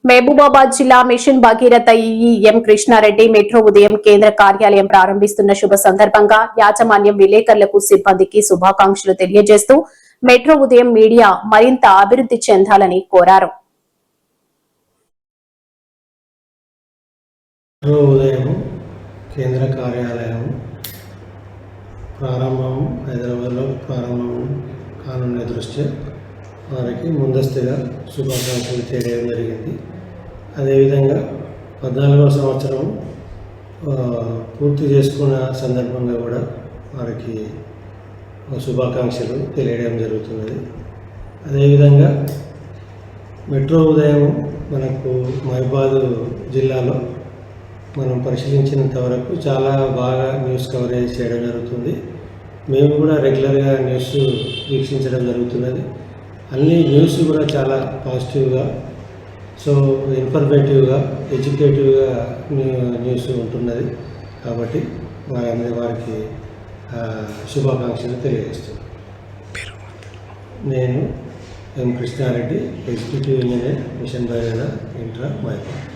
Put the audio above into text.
మహబూబాబాద్ జిల్లా machine Bhagiratha EE ఎం Krishna Reddy metro ఉదయం కేంద్ర కార్యాలయం ప్రారంభిస్తున్న శుభ సందర్భంగా యాజమాన్యం విలేకరులకు సిబ్బందికి శుభాకాంక్షలు తెలియజేస్తూ మెట్రో ఉదయం మీడియా మరింత అభివృద్ధి చెందాలని కోరారు. కేంద్ర కార్యాలయం ప్రారంభం హైదరాబాద్లో ప్రారంభం కానున్న దృష్ట్యా వారికి ముందస్తుగా శుభాకాంక్షలు తెలియడం జరిగింది. అదేవిధంగా 14వ సంవత్సరం పూర్తి చేసుకున్న సందర్భంగా కూడా వారికి శుభాకాంక్షలు తెలియడం జరుగుతున్నది. అదేవిధంగా మెట్రో ఉదయం మనకు మహబూబాబాద్ జిల్లాలో మనం పరిశీలించినంత వరకు చాలా బాగా న్యూస్ కవరేజ్ చేయడం జరుగుతుంది. మేము కూడా రెగ్యులర్గా న్యూస్ వీక్షించడం జరుగుతున్నది. అన్ని న్యూస్ కూడా చాలా పాజిటివ్గా, సో ఇన్ఫర్మేటివ్గా, ఎడ్యుకేటివ్గా న్యూస్ ఉంటున్నది. కాబట్టి వారికి శుభాకాంక్షలు తెలియజేస్తున్నాను. నేను M Krishnareddy, executive engineer, mission Bhagiratha intra Mahabubabad.